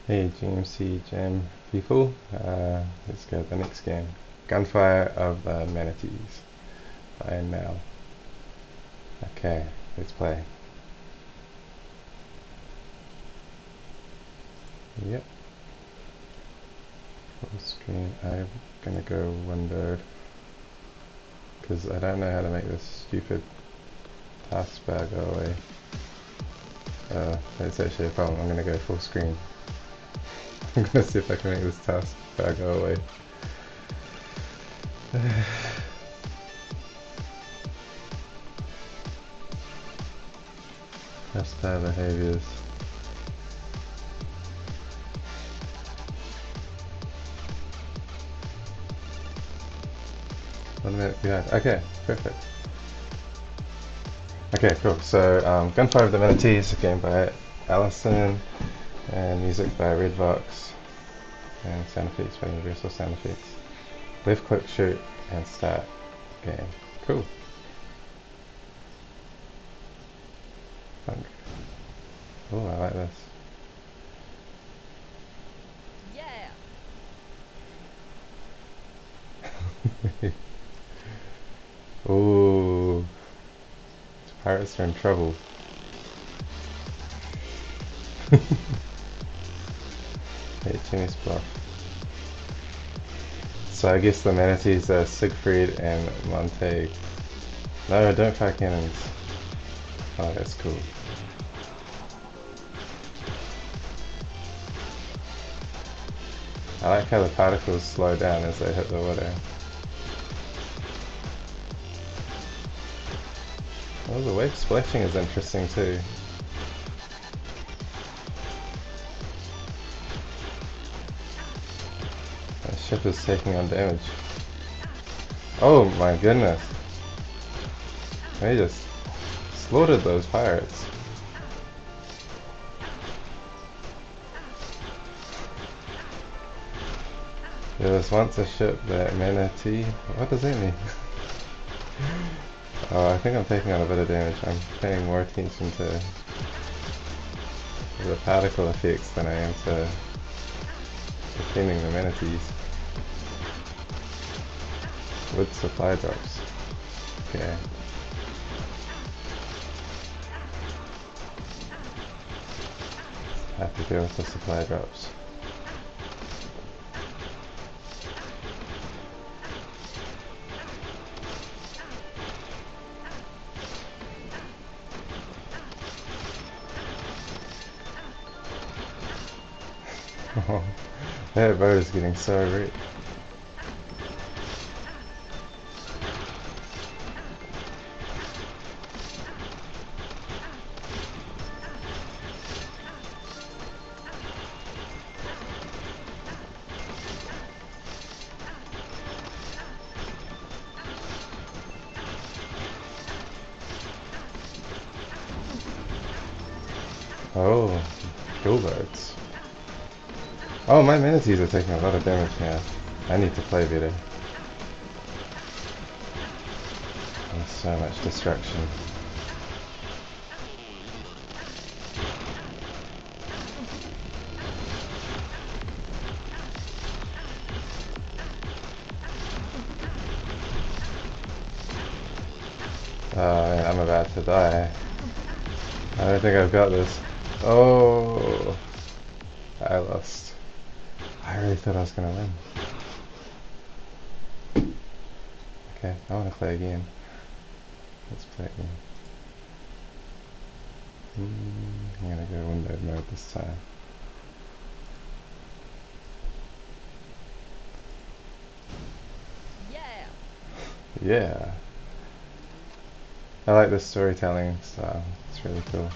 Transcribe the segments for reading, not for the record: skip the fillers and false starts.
Hey GMC Jam people, let's go to the next game. Gunfire of the Manatees by Mel. Okay, let's play. Yep, full screen. I'm gonna go windowed because I don't know how to make this stupid taskbar go away. That's actually a problem. I'm gonna go full screen. I'm gonna see if I can make this taskbar go away. Hostile behaviors. 1 minute behind. Okay, perfect. Okay, cool. So, Gunfire of the Manatees, a game by Allison, and music by Redvox, and sound effects by Universal Sound Effects. Left click, shoot, and start game. Cool. Funk. Oh, I like this. Yeah. Ooh, pirates are in trouble. HMS Bluff. So I guess the manatees are Siegfried and Montague. No, don't fire cannons. Oh, that's cool. I like how the particles slow down as they hit the water. Oh, the wave splashing is interesting too. The ship is taking on damage. Oh my goodness. They just slaughtered those pirates. There was once a ship that Manatee. What does that mean? Oh, I think I'm taking on a bit of damage. I'm paying more attention to the particle effects than I am to defending the manatees. With supply drops. Okay. I have to deal with the supply drops. Oh, that boat is getting so rich. Oh, kill birds. Oh, my manatees are taking a lot of damage now. I need to play better. There's so much destruction. I'm about to die. I don't think I've got this. Oh, I lost. I really thought I was gonna win. Okay, I want to play again. Let's play again. I'm gonna go windowed mode this time. Yeah. I like the storytelling style. It's really cool.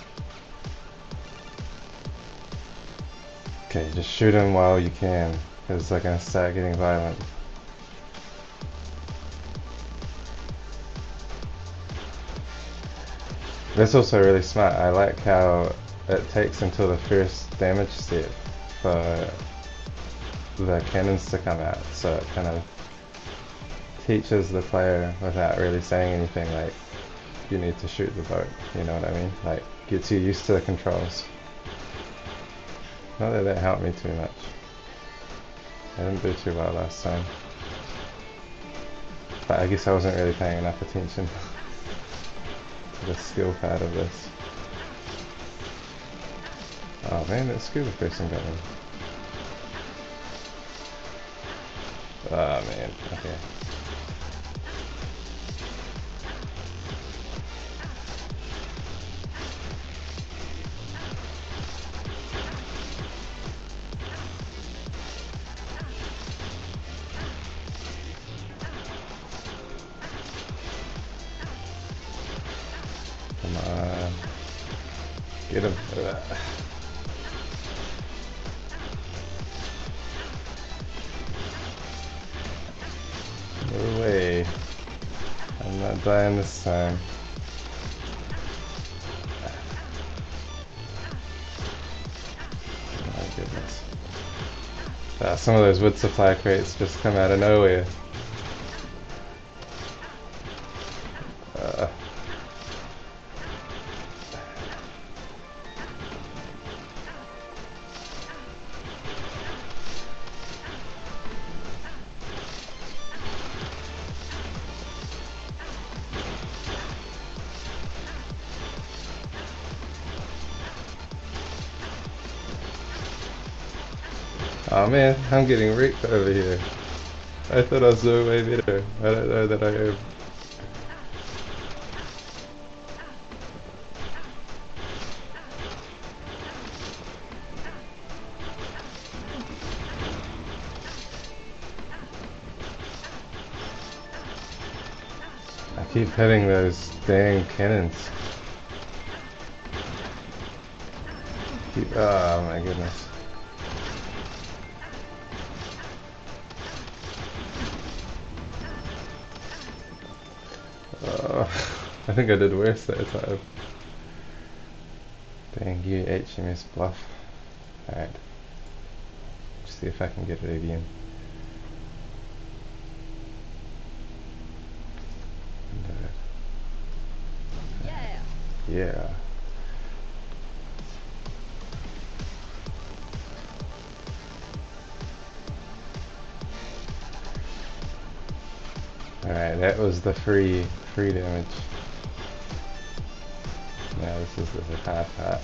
Okay, just shoot them while you can, because they're gonna start getting violent. That's also really smart. I like how it takes until the first damage step for the cannons to come out, so it kind of teaches the player without really saying anything, like, you need to shoot the boat, you know what I mean? Like, gets you used to the controls. Not that that helped me too much. I didn't do too well last time. But I guess I wasn't really paying enough attention to the skill part of this. Oh man, that scuba person got me. Oh man, okay. Come on. Get him. No way. I'm not dying this time. Oh my goodness. Some of those wood supply crates just come out of nowhere. Oh man, I'm getting wrecked over here. I thought I was doing way better. I don't know that I am. I keep hitting those dang cannons. Oh my goodness. Oh, I think I did worse that time. Dang you, HMS Bluff. Alright. See if I can get it again. Yeah. Alright, that was the free damage. Now this is the hard part.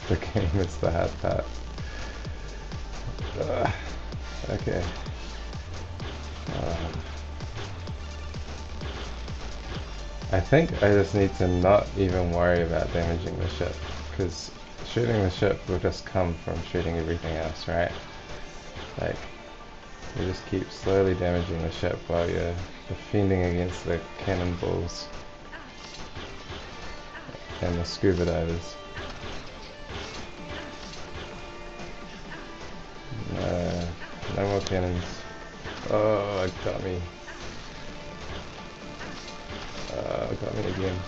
The game is the hard part. Okay. I think I just need to not even worry about damaging the ship, because shooting the ship will just come from shooting everything else, right? Like, you just keep slowly damaging the ship while you're defending against the cannonballs and the scuba divers. No more cannons. Oh, it got me. It got me again.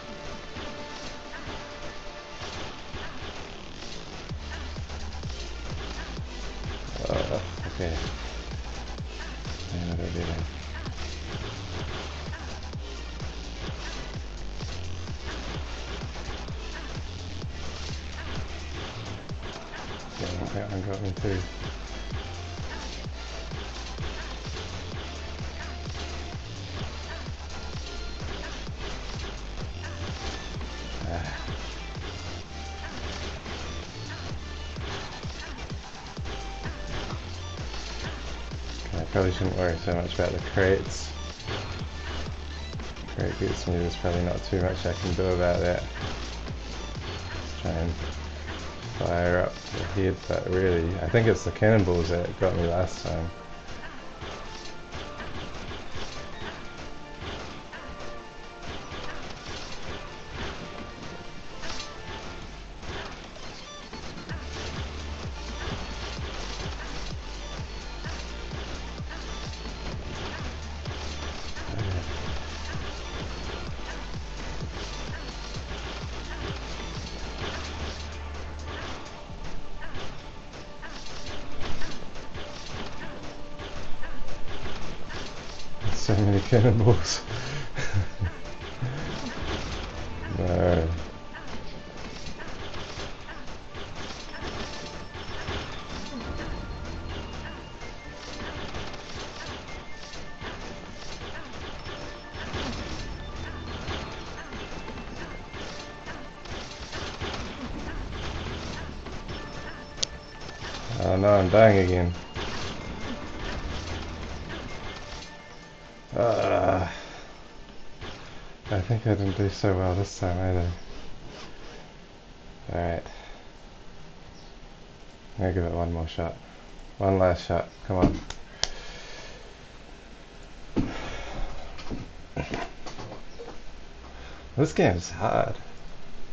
Okay. And over there. Dang, that one got me too. I probably shouldn't worry so much about the crates. Crate gets me, there's probably not too much I can do about that. Let's try and fire up the head, but really, I think it's the cannonballs that got me last time. So many cannonballs. No. Oh no, I'm dying again. I think I didn't do so well this time either. Alright. I'm gonna give it one more shot. One last shot. Come on. This game's hard.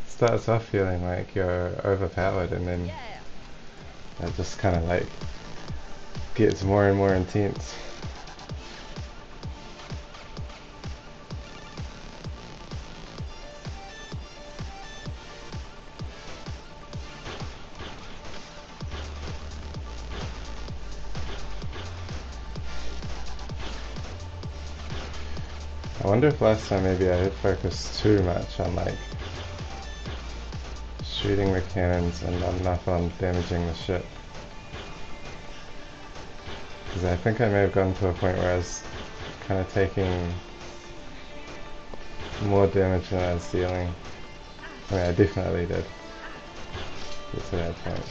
Starts off feeling like you're overpowered and then it just kind of like gets more and more intense. I wonder if last time maybe I had focused too much on like shooting the cannons and not enough on damaging the ship. Because I think I may have gotten to a point where I was kind of taking more damage than I was dealing. I mean, I definitely did get to that point.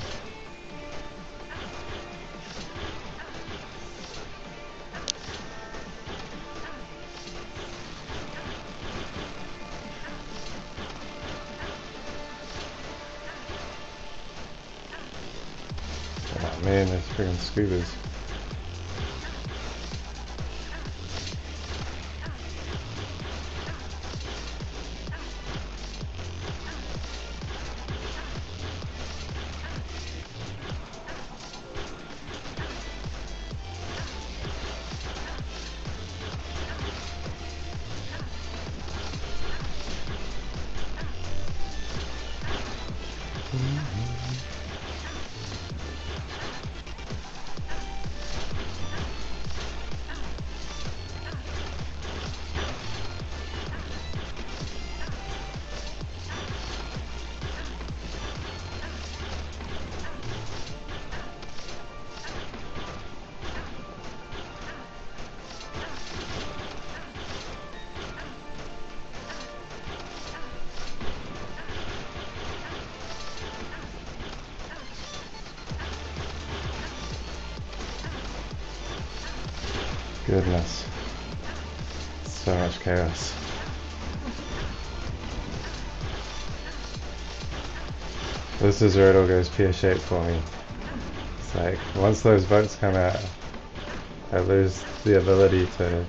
Oh man, those friggin' scooters. Goodness. So much chaos. This is where it all goes pear-shaped for me. It's like, once those boats come out, I lose the ability to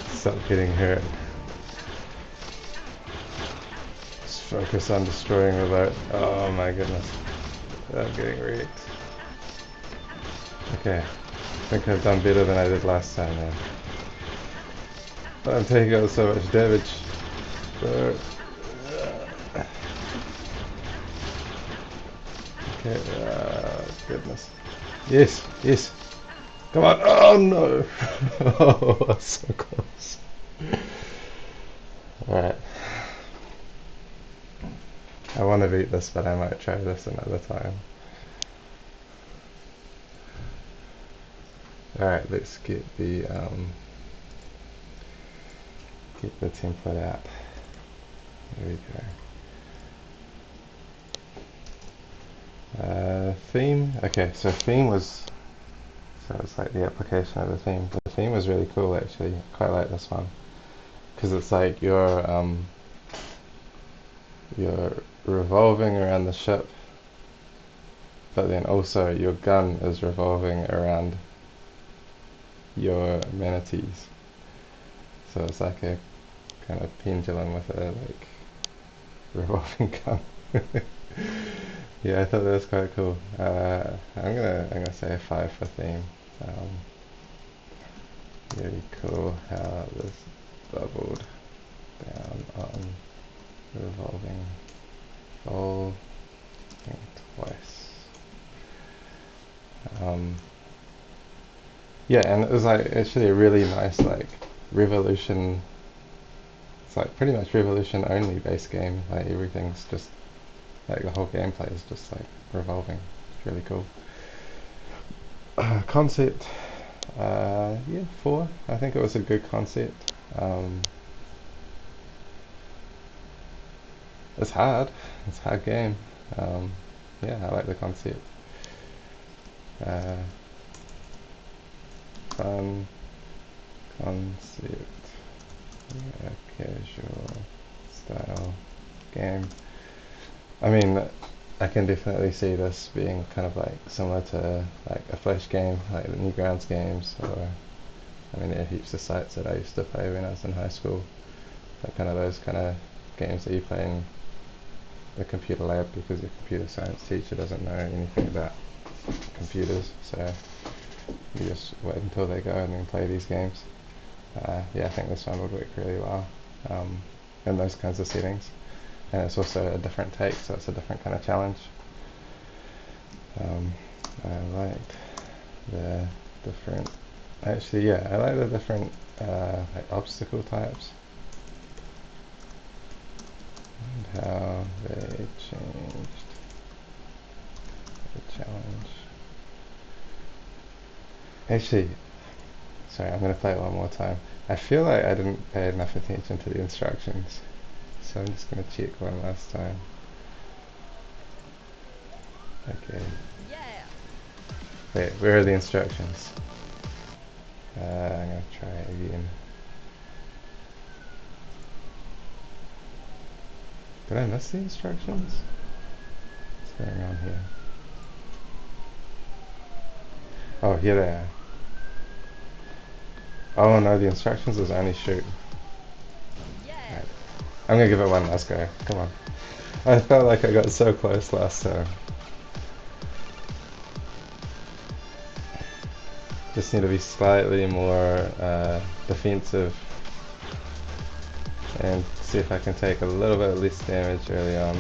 stop getting hurt. Just focus on destroying the boat. Oh my goodness. I'm getting wrecked. Okay. I think I've done better than I did last time now. But I'm taking out so much damage. Okay, goodness. Yes, yes. Come on. Oh no. Oh, that's so close. Alright. I want to beat this, but I might try this another time. Alright, let's get the template out. There we go. Theme. Okay, so theme was, so it's like the application of the theme. The theme was really cool actually. Quite like this one because it's like you're revolving around the ship, but then also your gun is revolving around your manatees. So it's like a kind of pendulum with a like revolving gun. Yeah, I thought that was quite cool. I'm gonna say a 5 for theme. Really cool how this doubled down on revolving twice. Yeah, and it was like actually a really nice like revolution. It's like pretty much revolution only base game. Like everything's just like the whole gameplay is just like revolving. It's really cool. Concept, yeah, 4. I think it was a good concept. It's hard. It's a hard game. Yeah, I like the concept. Uh, fun concept, casual style game. I mean, I can definitely see this being kind of like similar to like a Flash game, like the Newgrounds games, or I mean, there are heaps of sites that I used to play when I was in high school. Like kind of those kind of games that you play in the computer lab because your computer science teacher doesn't know anything about computers, so you just wait until they go and then play these games. Yeah, I think this one would work really well in those kinds of settings. And it's also a different take, so it's a different kind of challenge. I liked the different, actually yeah, I like the different like obstacle types and how they changed the challenge. Actually, sorry, I'm going to play it one more time. I feel like I didn't pay enough attention to the instructions, so I'm just going to check one last time. Okay. Yeah. Wait, where are the instructions? I'm going to try it again. Did I miss the instructions? What's going on here? Oh, here they are. Oh no, the instructions is only shoot. Yeah. Right. I'm going to give it one last go. Come on. I felt like I got so close last time. Just need to be slightly more defensive and see if I can take a little bit less damage early on.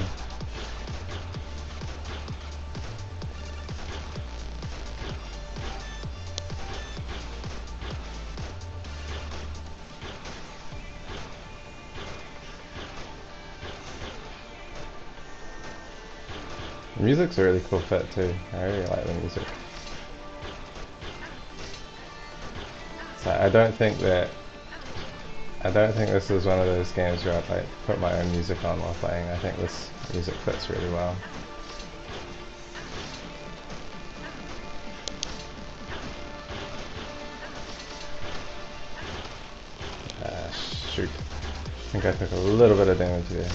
The music's a really cool fit too. I really like the music. So I don't think this is one of those games where I'd like put my own music on while playing. I think this music fits really well. Shoot. I think I took a little bit of damage there.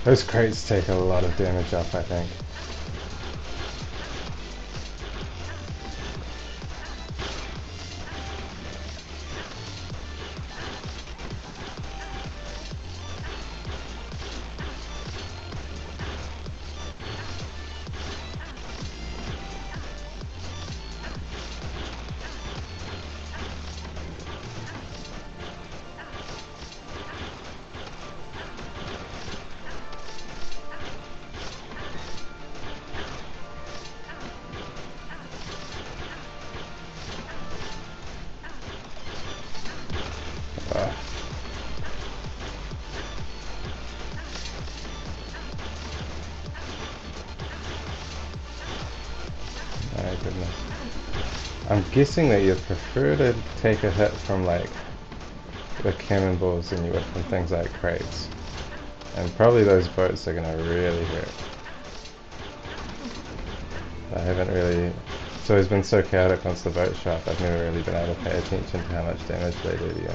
Those crates take a lot of damage off, I think. Uh, my goodness. I'm guessing that you'd prefer to take a hit from like the cannonballs than you would from things like crates. And probably those boats are gonna really hurt. I haven't really, it's always been so chaotic once the boats show up, I've never really been able to pay attention to how much damage they do to you.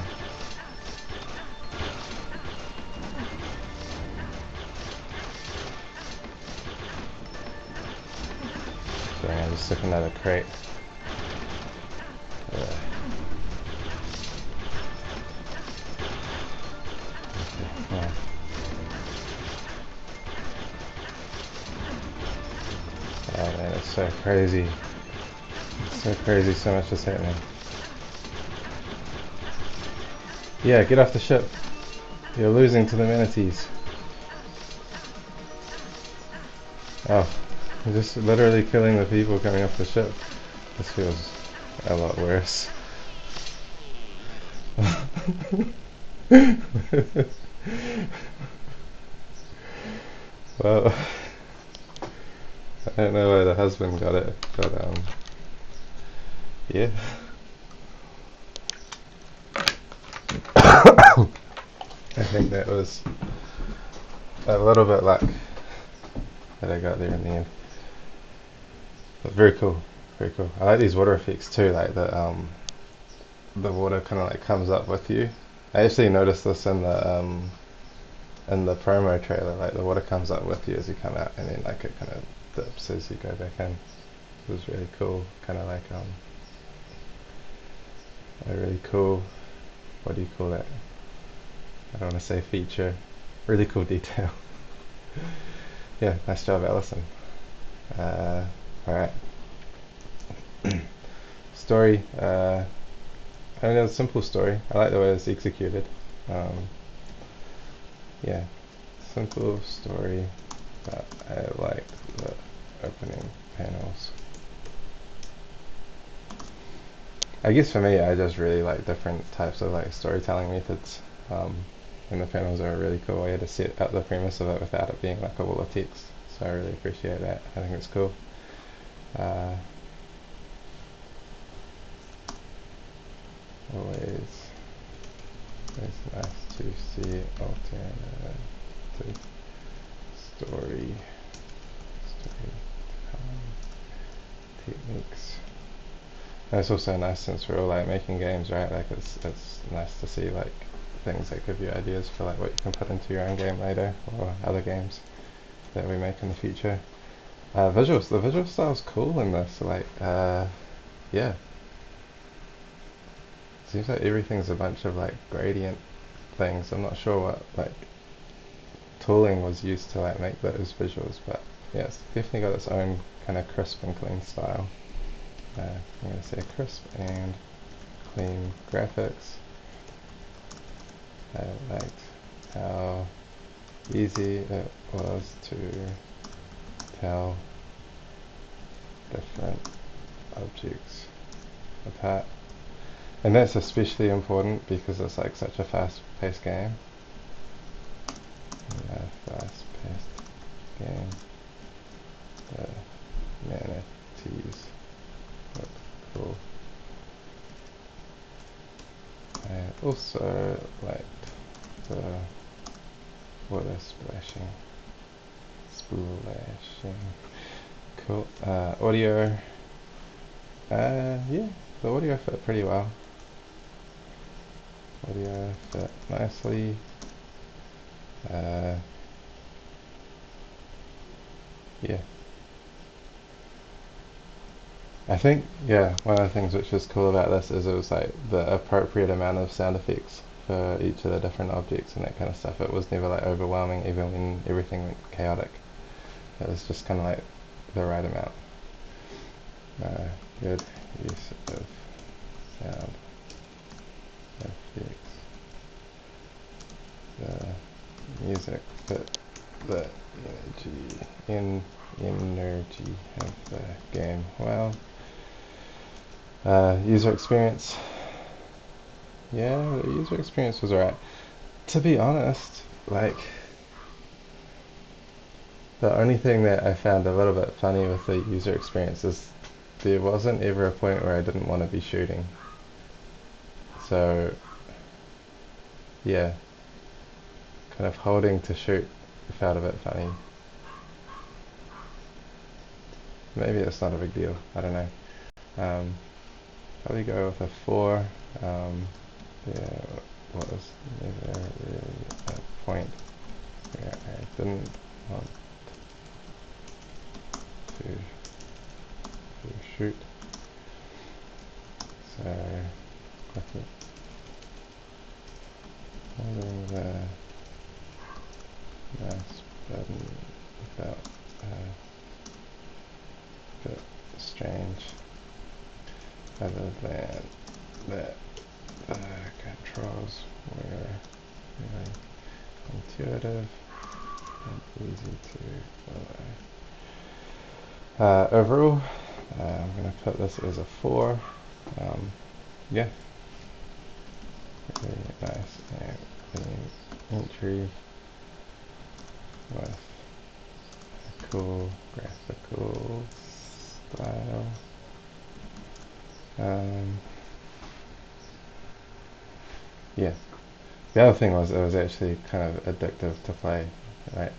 So I just took another crate. Yeah. Oh man, it's so crazy. It's so crazy, so much is happening. Yeah, get off the ship. You're losing to the Manatees. Oh, you're just literally killing the people coming off the ship. This feels a lot worse. Well, don't know where the husband got it, but yeah. I think that was a little bit luck that I got there in the end. But very cool, very cool. I like these water effects too, like the water kind of like comes up with you. I actually noticed this in the promo trailer, like the water comes up with you as you come out, and then like it kind of dips as you go back in. It was really cool, kind of like a really cool, what do you call that? I don't want to say feature, really cool detail. Yeah, nice job, Allison. Alright. Story, I mean, it's a simple story. I like the way it's executed. Um, yeah, simple story, but I like the opening panels. I guess for me, I just really like different types of like storytelling methods. And the panels are a really cool way to set up the premise of it without it being like a wall of text. So I really appreciate that. I think it's cool. Uh, always, it's nice to see alternative story techniques. And it's also nice since we're all like making games, right? Like it's nice to see like things that give you ideas for like what you can put into your own game later or other games that we make in the future. Visuals, the visual style's cool in this. Like, yeah, seems like everything's a bunch of like gradient things. I'm not sure what like tooling was used to like make those visuals, but yeah, it's definitely got its own kind of crisp and clean style. I'm going to say crisp and clean graphics. I liked how easy it was to tell different objects apart. And that's especially important because it's like such a fast-paced game. Fast-paced game. The manatees look cool. I also liked the water splashing. Cool. Audio. Yeah, the audio fit pretty well. Audio fit nicely. Yeah. I think, yeah, one of the things which was cool about this is it was like the appropriate amount of sound effects for each of the different objects and that kind of stuff. It was never like overwhelming even when everything went chaotic. It was just kind of like the right amount. Good use of sound effects. The music fit the energy of the game well. User experience. Yeah, the user experience was alright. To be honest, like the only thing that I found a little bit funny with the user experience is there wasn't ever a point where I didn't want to be shooting. So yeah, kind of holding to shoot felt a bit funny. Maybe it's not a big deal. I don't know. Probably go with a 4. There was never really a point where I didn't want to shoot. So click it. Holding the mouse button felt a bit strange. Other than that, the controls were really intuitive and easy to follow. Overall, I'm going to put this as a 4. Yeah, really nice and clean entry with cool graphical style. Yeah. The other thing was it was actually kind of addictive to play, right?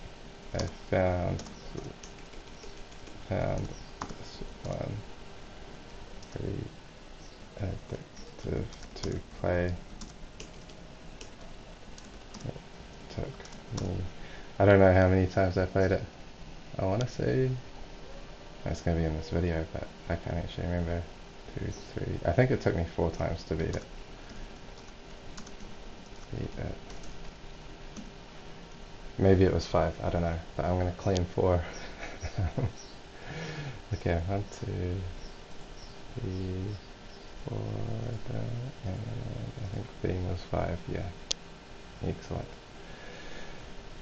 I found this one pretty addictive to play. It took me, I don't know how many times I played it. I want to say it's going to be in this video, but I can't actually remember. 2, 3. I think it took me 4 times to beat it. Maybe it was 5. I don't know, but I'm going to claim 4. Okay, 1, 2, 3, 4. And I think beam was 5. Yeah, excellent.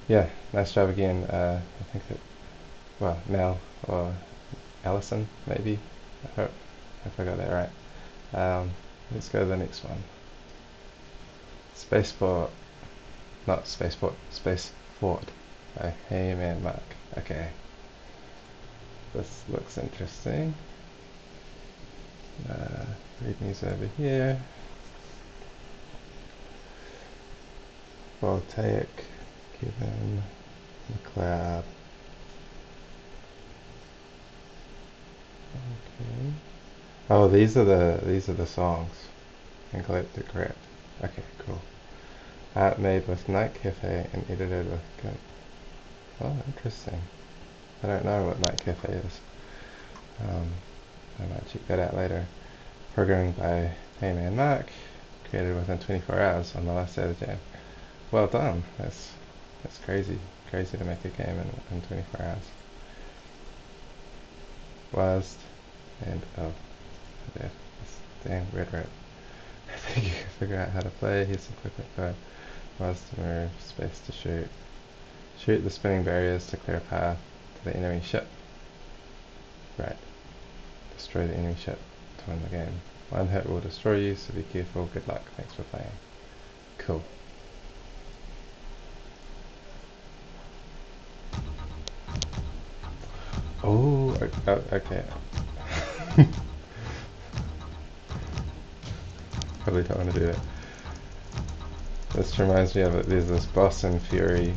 Yeah, nice job again. I think it. Well, Mel or Allison, maybe. I hope if I got that right. Let's go to the next one. Spaceport, not Spaceport, Space Fort by Hey Man Mark. Okay, this looks interesting. Readme's over here. Voltaic, Kevin, McLeod. Okay. Oh, these are the songs. And collected crap. Okay, cool. Art made with Night Cafe and edited with Gun. Oh, interesting. I don't know what Night Cafe is. I might check that out later. Programming by Heyman Mark, created within 24 hours on the last day of the jam. Well done. That's crazy. Crazy to make a game in 24 hours. Was and oh, there. Damn weird rip. I think you can figure out how to play. Here's some quick info. Was to move, space to shoot. Shoot the spinning barriers to clear a path to the enemy ship. Right. Destroy the enemy ship to win the game. One hit will destroy you, so be careful. Good luck. Thanks for playing. Cool. Oh, okay. Probably don't want to do that. This reminds me of it. There's this boss in Fury.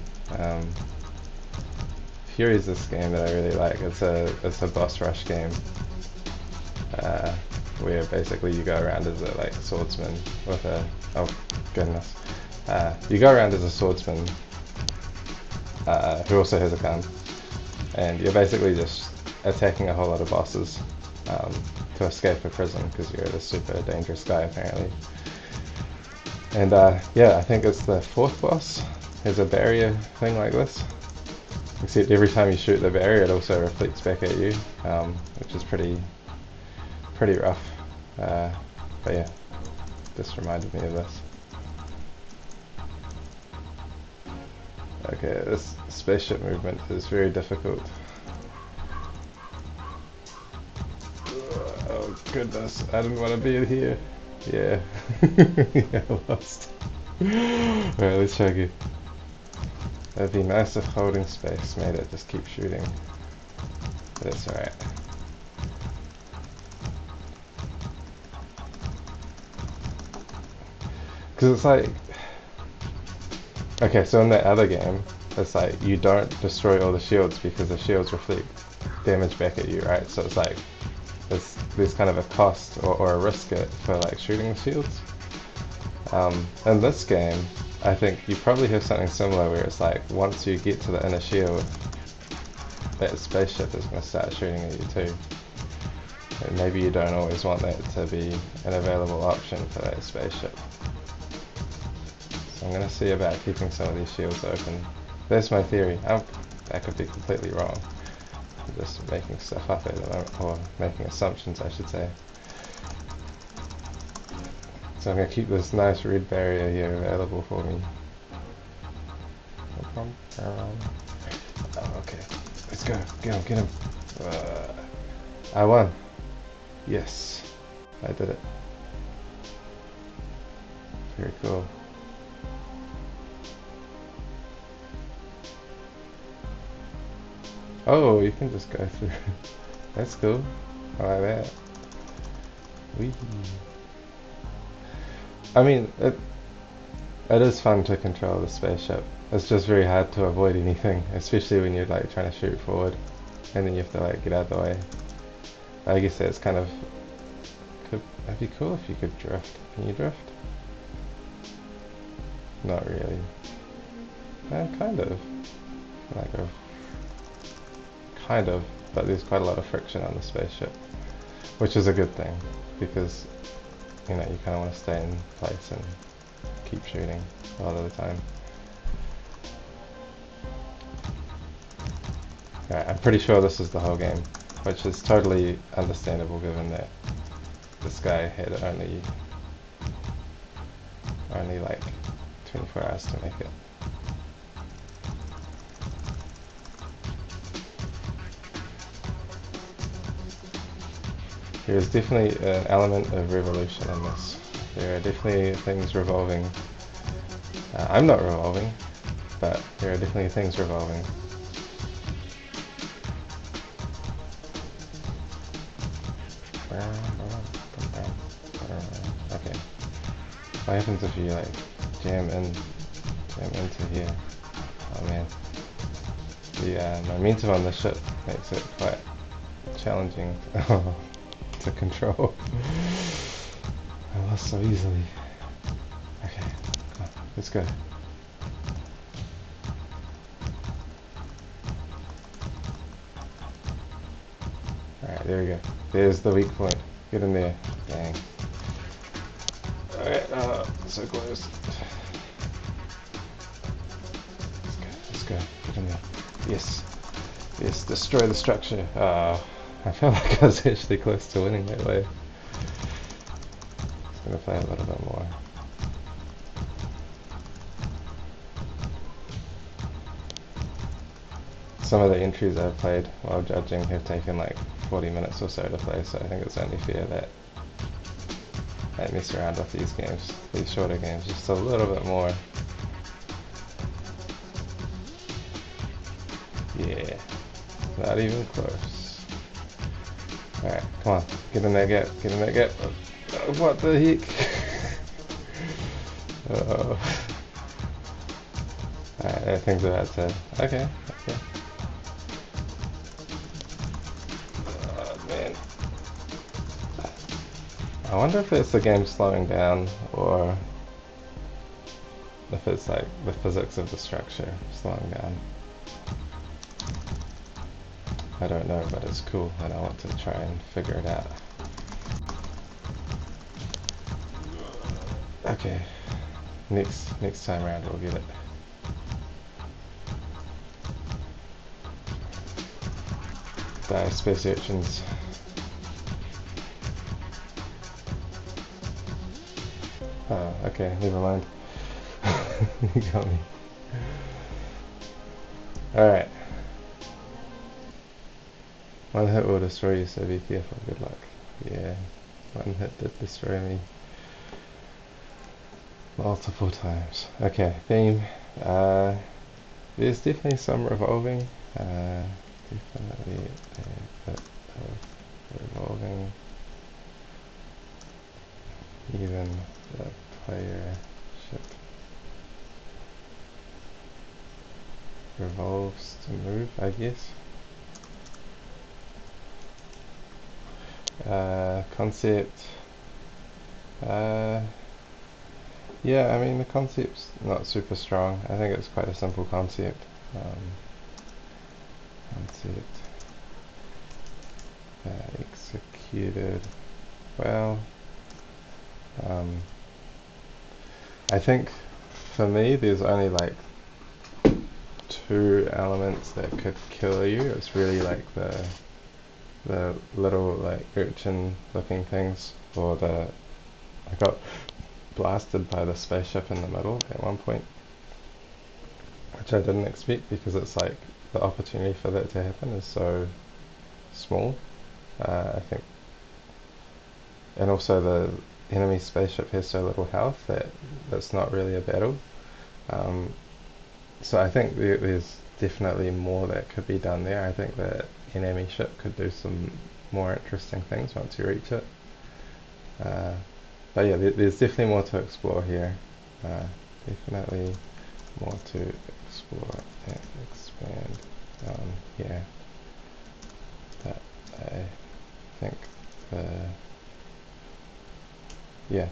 Fury is this game that I really like. It's a boss rush game. Where basically you go around as a like swordsman with a oh goodness. You go around as a swordsman who also has a gun, and you're basically just attacking a whole lot of bosses to escape a prison because you're a super dangerous guy apparently. And yeah, I think it's the 4th boss. There's a barrier thing like this, except every time you shoot the barrier, it also reflects back at you, which is pretty rough. But yeah, this reminded me of this. Okay, this spaceship movement is very difficult. Oh goodness, I didn't want to be in here. Yeah, yeah, I lost. Alright, let's try again. It'd be nice if holding space made it just keep shooting. But it's alright. Because it's like, okay, so in that other game, it's like you don't destroy all the shields because the shields reflect damage back at you, right? So it's like there's kind of a cost or a risk for like shooting the shields. In this game, I think you probably have something similar where it's like once you get to the inner shield, that spaceship is going to start shooting at you too. And maybe you don't always want that to be an available option for that spaceship. So I'm going to see about keeping some of these shields open. That's my theory. I could be completely wrong. I'm just making stuff up at the moment, or making assumptions I should say. So I'm going to keep this nice red barrier here available for me. Oh, okay, let's go. Get him. I won. Yes, I did it. Very cool. Oh, you can just go through. That's cool. I like that. Whee. I mean, it is fun to control the spaceship. It's just very hard to avoid anything, especially when you're like trying to shoot forward, and then you have to like get out of the way. I guess that's kind of it'd be cool if you could drift. Can you drift? Not really. Kind of. Like a kind of, but there's quite a lot of friction on the spaceship, which is a good thing because you know you kind of want to stay in place and keep shooting a lot of the time. Alright, I'm pretty sure this is the whole game, which is totally understandable given that this guy had only like 24 hours to make it. There's definitely an element of revolution in this. There are definitely things revolving. I'm not revolving, but there are definitely things revolving. Okay. What happens if you like jam into here? Oh man. The momentum on the ship makes it quite challenging to control. I lost so easily. Okay, come on, let's go. Alright, there we go. There's the weak point. Get in there. Dang. Alright, so close. Let's go. Get in there. Yes. Yes, destroy the structure. I felt like I was actually close to winning that way. Just gonna play a little bit more. Some of the entries I've played while judging have taken like 40 minutes or so to play, so I think it's only fair that I mess around with these games, these shorter games, just a little bit more. Yeah, not even close. Alright, come on, get in that gap, get in that gap. What the heck? Uh-oh. Alright, that thing's about to... Okay, okay. Oh, man. I wonder if it's the game slowing down, or if it's like the physics of the structure slowing down. I don't know, but it's cool, and I want to try and figure it out. Okay, next time around we'll get it. Die, space urchins. Oh, okay, never mind. You got me. Alright. One hit will destroy you, so be careful. Good luck. Yeah, one hit did destroy me. Multiple times. Okay, theme. There's definitely some revolving. Definitely a bit of revolving. Even the player ship revolves to move, I guess. Concept. Yeah, I mean the concept's not super strong. I think it's quite a simple concept. Concept executed well. I think for me there's only like two elements that could kill you. It's really like the little like urchin looking things, or I got blasted by the spaceship in the middle at one point, which I didn't expect because it's like the opportunity for that to happen is so small. I think, and also the enemy spaceship has so little health that it's not really a battle. So I think there's definitely more that could be done there. I think that enemy ship could do some more interesting things once you reach it. But yeah, there's definitely more to explore here. Definitely more to explore and expand here. But I think yeah.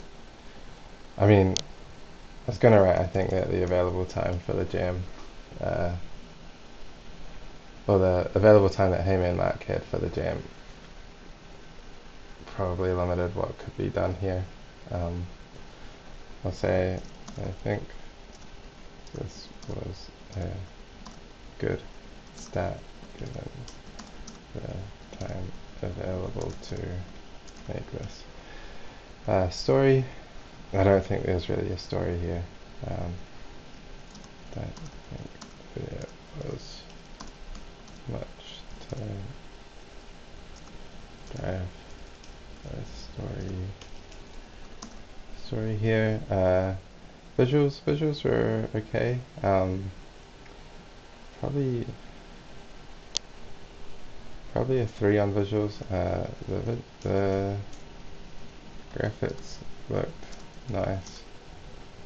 I mean, I was gonna write, I think that the available time for the jam, uh, or the available time that Heyman Mark had for the jam probably limited what could be done here. I'll say I think this was a good start given the time available to make this. Story, I don't think there's really a story here. Don't think there was much to drive a story here. Visuals were okay. Probably a 3 on visuals. The graphics looked nice.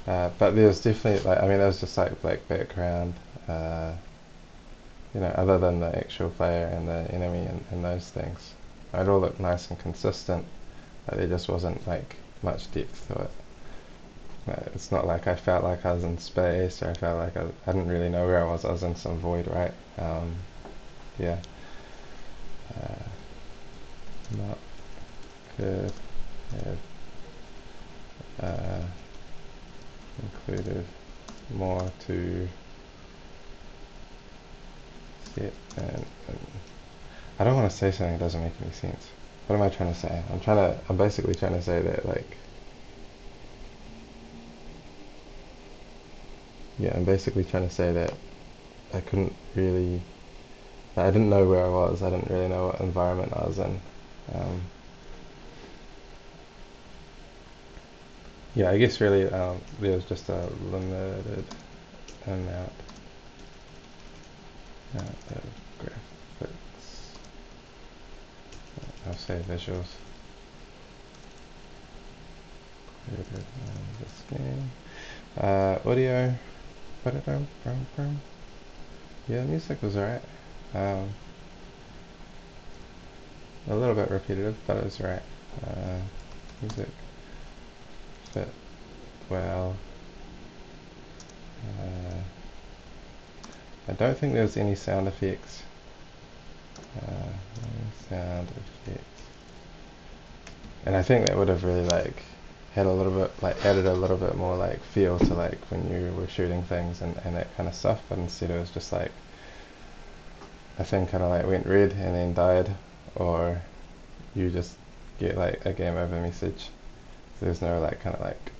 But there's definitely, like, I mean, there was just like black background, other than the actual player and the enemy and those things. It all looked nice and consistent, but there just wasn't like much depth to it. It's not like I felt like I was in space, or I felt like I didn't really know where I was. I was in some void, right? Yeah. Not could have included more to set and I don't want to say something that doesn't make any sense. What am I trying to say? I'm basically trying to say that, like, yeah, I'm basically trying to say that I couldn't really, I didn't know where I was. I didn't really know what environment I was in. Yeah, I guess really there was just a limited amount of graphics. I'll say visuals included in this game. Audio. Yeah, music was alright. A little bit repetitive, but it was alright. Music fit well. I don't think there was any sound effects. And I think that would have really like had a little bit, like, added a little bit more like feel to like when you were shooting things and that kind of stuff. But instead it was just like a thing kind of like went red and then died, or you just get like a game over message. So there's no like kind of like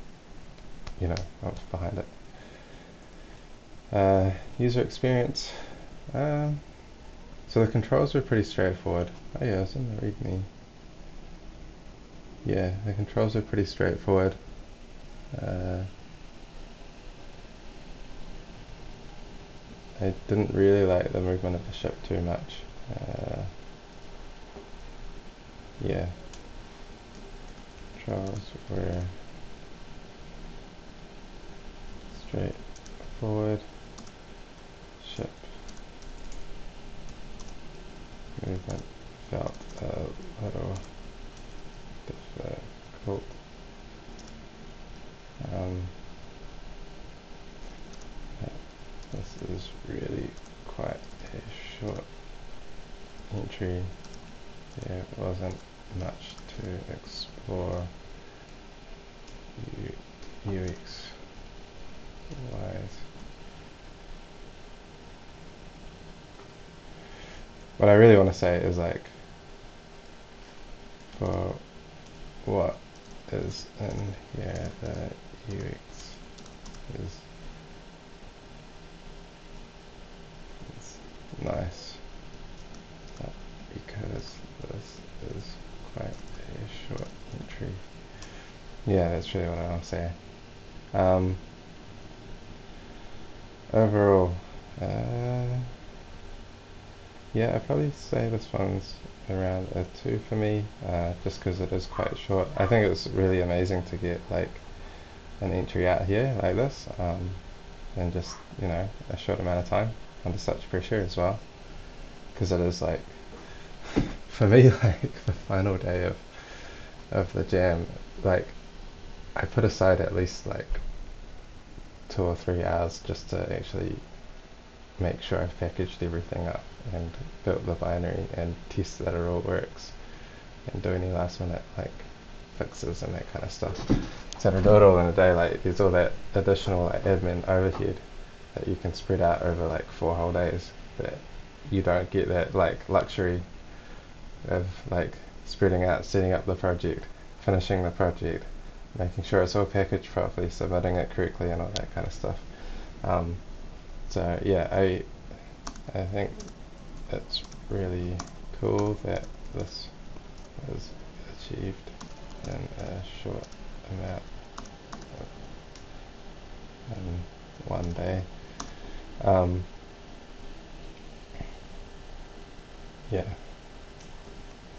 what's behind it. User experience. So the controls were pretty straightforward. Oh yeah, it's in the README. Yeah, the controls are pretty straightforward. I didn't really like the movement of the ship too much. Yeah, controls were straightforward. Ship movement felt a little difficult. This is really quite a short entry. There wasn't much to explore UX wise. What I really want to say is, like, for what is in here, the UX is nice, but because this is quite a short entry. Yeah, that's really what I want to say. Overall, Uh, yeah, I'd probably say this one's around a 2 for me, just because it is quite short. I think it's really amazing to get like an entry out here like this, in just, a short amount of time under such pressure as well. Because it is like, for me, like the final day of the jam, like I put aside at least like 2 or 3 hours just to actually make sure I've packaged everything up and built the binary and test that it all works and do any last minute like fixes and that kind of stuff. So to do it all in a day, like there's all that additional like admin overhead that you can spread out over like 4 whole days that you don't get that like luxury of like spreading out, setting up the project, finishing the project, making sure it's all packaged properly, submitting it correctly, and all that kind of stuff. Um, so yeah, I think it's really cool that this was achieved in a short amount in one day. Um, yeah,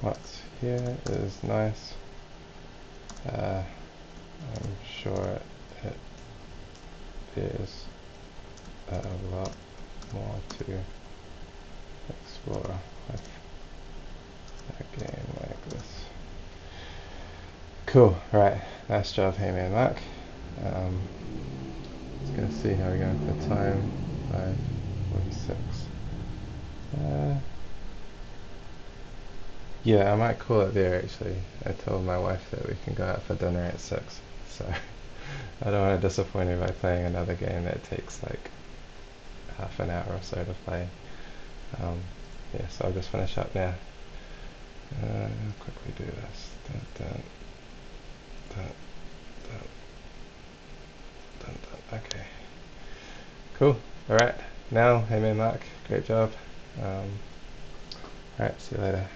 what's here is nice. I'm sure there's a lot more to explore with a game like this. Cool, right, nice job, hey man Mark. Just gonna see how we're going for time. 5:46. Yeah, I might call it there actually. I told my wife that we can go out for dinner at 6, so I don't want to disappoint her by playing another game that takes like half an hour or so to play. Yeah, so I'll just finish up now. Quickly do this. Dun, dun, dun, dun, dun, dun. Okay. Cool. Alright. Now, hey man Mark, great job. Alright, see you later.